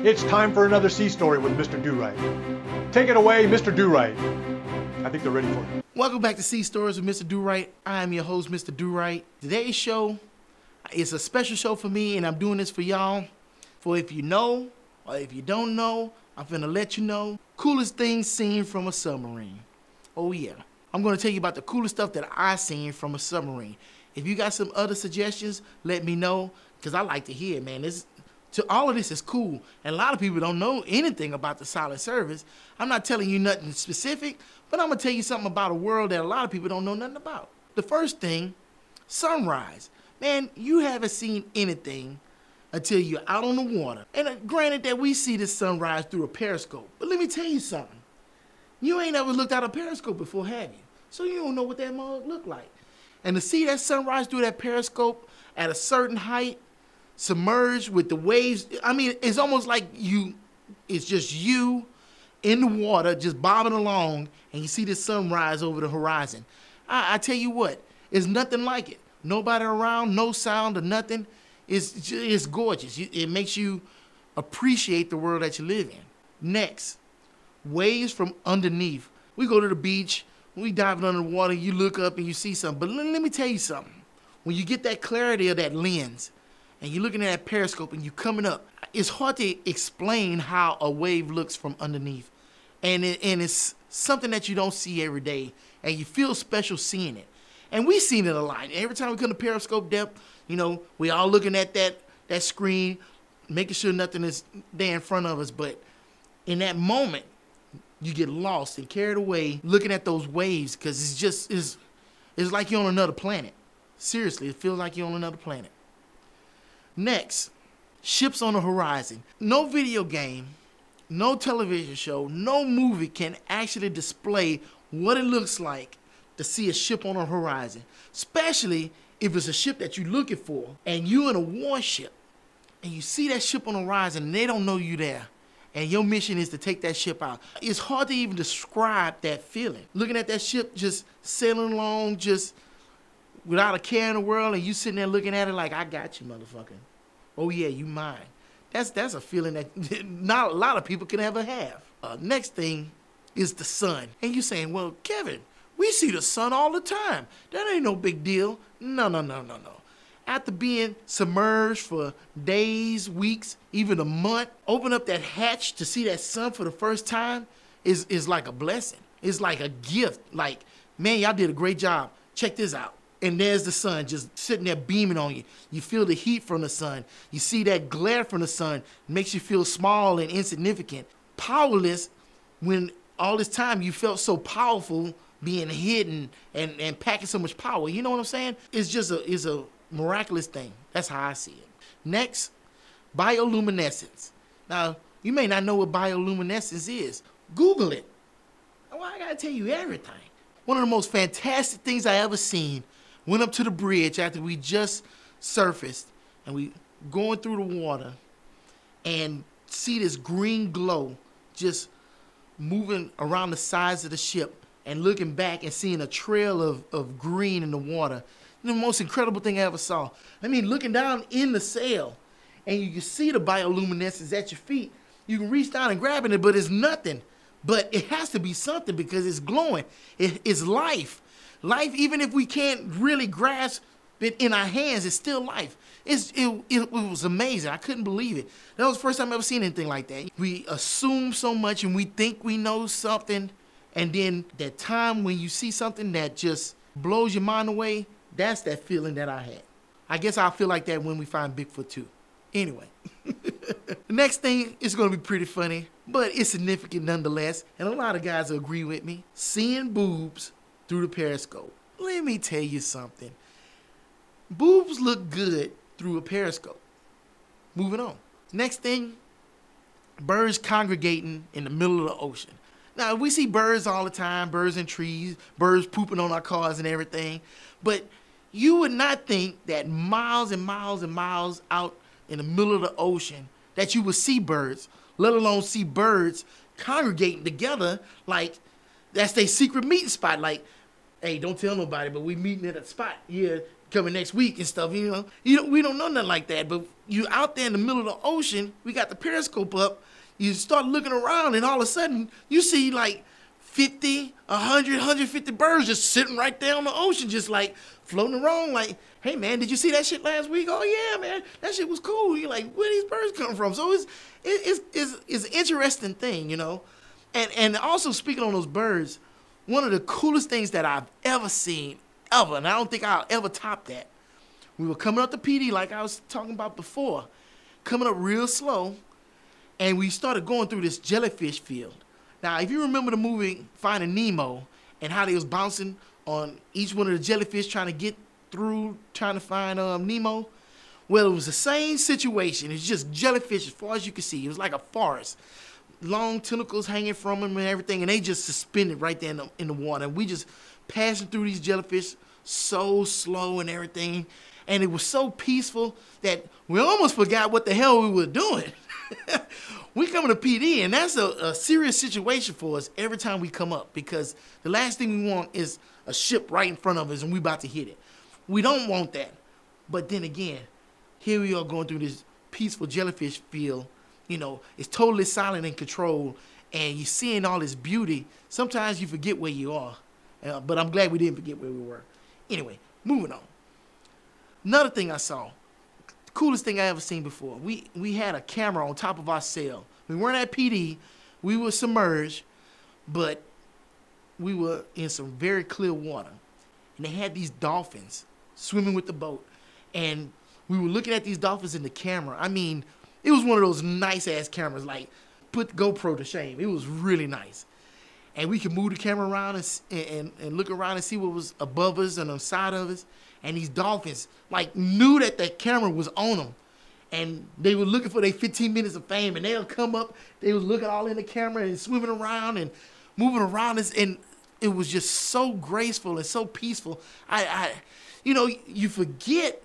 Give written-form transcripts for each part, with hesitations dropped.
It's time for another sea story with Mr. Durite. Take it away, Mr. Durite. I think they're ready for it. Welcome back to Sea Stories with Mr. Durite. I am your host, Mr. Durite. Today's show is a special show for me, and I'm doing this for y'all. For if you know, or if you don't know, I'm finna let you know. Coolest things seen from a submarine. Oh yeah. I'm gonna tell you about the coolest stuff that I seen from a submarine. If you got some other suggestions, let me know, because I like to hear it, man. All of this is cool, and a lot of people don't know anything about the silent service. I'm not telling you nothing specific, but I'm gonna tell you something about a world that a lot of people don't know nothing about. The first thing, sunrise. Man, you haven't seen anything until you're out on the water. And granted that we see the sunrise through a periscope, but let me tell you something. You ain't ever looked out a periscope before, have you? So you don't know what that mug look like. And to see that sunrise through that periscope at a certain height, submerged with the waves, I mean, it's almost like it's just you in the water, just bobbing along, and you see the sunrise over the horizon. I tell you what, it's nothing like it. Nobody around, no sound or nothing. It's gorgeous. It makes you appreciate the world that you live in. Next, waves from underneath. We go to the beach, we dive under the water, you look up and you see something. But let me tell you something. When you get that clarity of that lens, and you're looking at that periscope and you're coming up, it's hard to explain how a wave looks from underneath. And it's something that you don't see every day, and you feel special seeing it. And we've seen it a lot. Every time we come to periscope depth, you know, we all looking at that screen, making sure nothing is there in front of us. But in that moment, you get lost and carried away looking at those waves, because it's like you're on another planet. Seriously, it feels like you're on another planet. Next, ships on the horizon. No video game, no television show, no movie can actually display what it looks like to see a ship on the horizon, especially if it's a ship that you're looking for and you're in a warship and you see that ship on the horizon and they don't know you there and your mission is to take that ship out. It's hard to even describe that feeling. Looking at that ship just sailing along, just without a care in the world, and you sitting there looking at it like, I got you, motherfucker. Oh yeah, you mine. That's a feeling that not a lot of people can ever have. Next thing is the sun. And you saying, well, Kevin, we see the sun all the time. That ain't no big deal. No. After being submerged for days, weeks, even a month, open up that hatch to see that sun for the first time is like a blessing. It's like a gift. Like, man, y'all did a great job. Check this out. And there's the sun just sitting there beaming on you. You feel the heat from the sun. You see that glare from the sun. It makes you feel small and insignificant. Powerless when all this time you felt so powerful being hidden and packing so much power. You know what I'm saying? It's a miraculous thing. That's how I see it. Next, bioluminescence. Now, you may not know what bioluminescence is. Google it. Well, I gotta tell you everything. One of the most fantastic things I ever seen. Went up to the bridge after we just surfaced, and we going through the water and see this green glow just moving around the sides of the ship and looking back and seeing a trail of green in the water. The most incredible thing I ever saw. I mean, looking down in the sail and you can see the bioluminescence at your feet. You can reach down and grab it, but it's nothing. But it has to be something because it's glowing. It's life. Life, even if we can't really grasp it in our hands, it's still life. It was amazing. I couldn't believe it. That was the first time I ever seen anything like that. We assume so much and we think we know something, and then that time when you see something that just blows your mind away, that's that feeling that I had. I guess I'll feel like that when we find Bigfoot too. Anyway, the next thing is going to be pretty funny, but it's significant nonetheless, and a lot of guys will agree with me. Seeing boobs through the periscope. Let me tell you something. Boobs look good through a periscope. Moving on. Next thing, birds congregating in the middle of the ocean. Now, we see birds all the time, birds in trees, birds pooping on our cars and everything, but you would not think that miles and miles and miles out in the middle of the ocean that you would see birds, let alone see birds congregating together like that's their secret meeting spot. Like, hey, don't tell nobody, but we meeting at a spot here coming next week and stuff. We don't know nothing like that. But you out there in the middle of the ocean, we got the periscope up. You start looking around, and all of a sudden, you see like 50, 100, 150 birds just sitting right there on the ocean, just like floating around. Like, hey man, did you see that shit last week? Oh yeah, man, that shit was cool. You're like, where these birds come from? So it's an interesting thing, And also speaking on those birds, one of the coolest things that I've ever seen, ever, and I don't think I'll ever top that. We were coming up the PD like I was talking about before, coming up real slow. And we started going through this jellyfish field. Now, if you remember the movie Finding Nemo and how they was bouncing on each one of the jellyfish trying to get through, trying to find Nemo, well, it was the same situation. It's just jellyfish as far as you could see. It was like a forest. Long tentacles hanging from them and everything, and they just suspended right there in the water. And we just passing through these jellyfish so slow and everything. And it was so peaceful that we almost forgot what the hell we were doing. We come to PD, and that's a serious situation for us every time we come up, because the last thing we want is a ship right in front of us and we about to hit it. We don't want that. But then again, here we are going through this peaceful jellyfish field. It's totally silent and controlled, and you're seeing all this beauty. Sometimes you forget where you are, but I'm glad we didn't forget where we were. Anyway, moving on. Another thing I saw, coolest thing I ever seen before. We had a camera on top of our sail. We weren't at PD. We were submerged, but we were in some very clear water. And they had these dolphins swimming with the boat. And we were looking at these dolphins in the camera. I mean, it was one of those nice-ass cameras, like, put GoPro to shame. It was really nice. And we could move the camera around and look around and see what was above us and on the side of us. And these dolphins, like, knew that that camera was on them. And they were looking for their 15 minutes of fame. And they'll come up, they was looking all in the camera and swimming around and moving around us. And it was just so graceful and so peaceful. You forget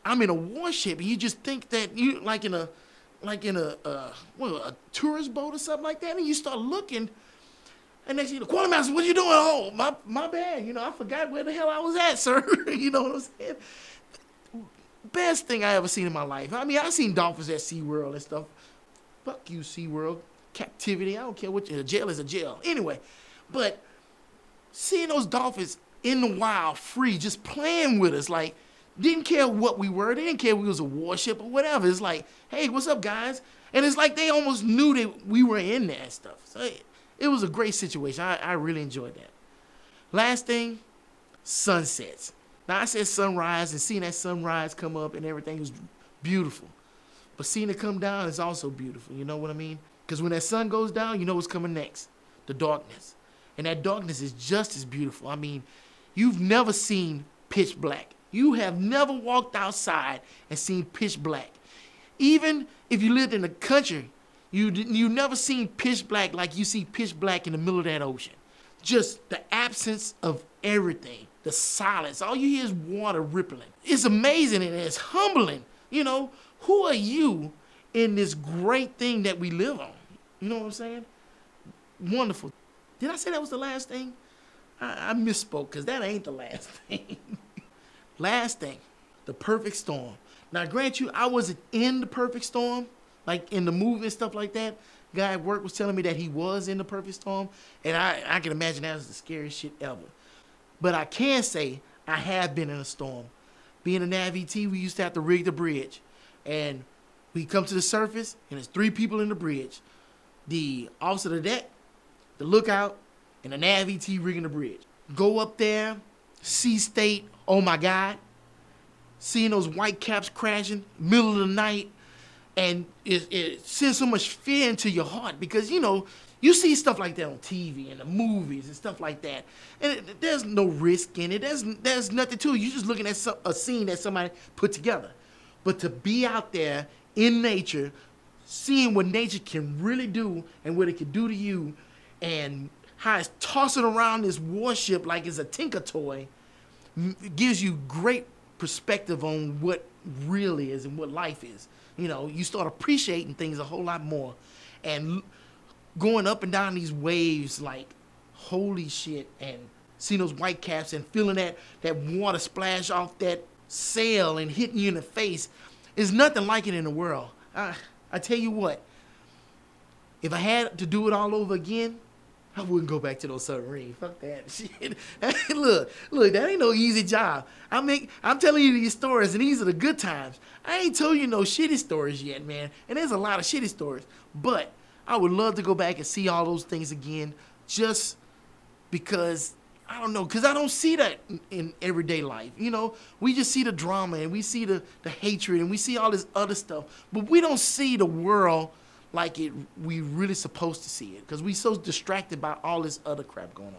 I'm in a warship, and you just think that you like in a tourist boat or something like that. And you start looking, and they say, the quartermaster, what are you doing? Oh, my bad. I forgot where the hell I was at, sir. You know what I'm saying? Best thing I ever seen in my life. I mean, I seen dolphins at SeaWorld and stuff. Fuck you, SeaWorld. Captivity. I don't care what a jail is a jail. Anyway, but seeing those dolphins in the wild, free, just playing with us, like, didn't care what we were. They didn't care if we was a warship or whatever. It's like, hey, what's up, guys? And it's like they almost knew that we were in there and stuff. So it was a great situation. I really enjoyed that. Last thing, sunsets. Now, I said sunrise, and seeing that sunrise come up and everything was beautiful. But seeing it come down is also beautiful. You know what I mean? Because when that sun goes down, you know what's coming next. The darkness. And that darkness is just as beautiful. I mean, you've never seen pitch black. You have never walked outside and seen pitch black. Even if you lived in the country, you never seen pitch black like you see pitch black in the middle of that ocean. Just the absence of everything, the silence. All you hear is water rippling. It's amazing and it's humbling. Who are you in this great thing that we live on? You know what I'm saying? Wonderful. Did I say that was the last thing? I misspoke, because that ain't the last thing. Last thing, the perfect storm. Now, grant you, I wasn't in the perfect storm, like in the movie and stuff like that. Guy at work was telling me that he was in the perfect storm, and I can imagine that was the scariest shit ever. But I can say I have been in a storm. Being a Nav ET, we used to have to rig the bridge. And we come to the surface, and there's 3 people in the bridge. The officer of the deck, the lookout, and the Nav ET rigging the bridge. Go up there, sea state, oh my God. Seeing those white caps crashing, middle of the night, and it sends so much fear into your heart because, you see stuff like that on TV and the movies and stuff like that. And there's no risk in it. There's nothing to it. You're just looking at a scene that somebody put together. But to be out there in nature, seeing what nature can really do and what it can do to you, and how it's tossing around this warship like it's a tinker toy, gives you great perspective on what real is and what life is. You start appreciating things a whole lot more. And going up and down these waves like, holy shit, and seeing those white caps and feeling that water splash off that sail and hitting you in the face. There's nothing like it in the world. I tell you what, if I had to do it all over again, I wouldn't go back to those submarines. Fuck that shit. Look, that ain't no easy job. I'm telling you these stories, and these are the good times. I ain't told you no shitty stories yet, man. And there's a lot of shitty stories. But I would love to go back and see all those things again, just because, I don't know, because I don't see that in everyday life. You know, we just see the drama, and we see the hatred, and we see all this other stuff. But we don't see the world like we really supposed to see it, because we so distracted by all this other crap going on.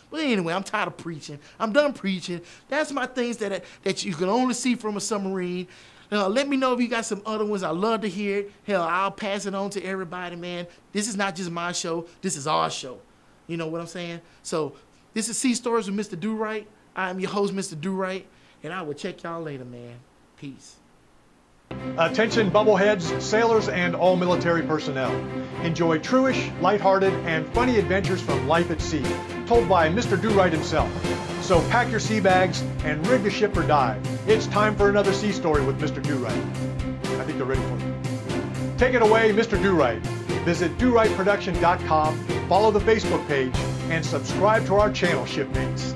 But anyway, I'm tired of preaching. I'm done preaching. That's my things that you can only see from a submarine. Let me know if you got some other ones. I love to hear it. Hell, I'll pass it on to everybody, man. This is not just my show. This is our show. You know what I'm saying? So this is Sea Stories with Mr. Durite. I'm your host, Mr. Durite, and I will check y'all later, man. Peace. Attention bubbleheads, sailors, and all military personnel. Enjoy truish, lighthearted, and funny adventures from life at sea, told by Mr. Durite himself. So pack your sea bags and rig the ship for dive. It's time for another sea story with Mr. Durite. I think they're ready for you. Take it away, Mr. Durite. Visit DuriteProduction.com, follow the Facebook page, and subscribe to our channel, shipmates.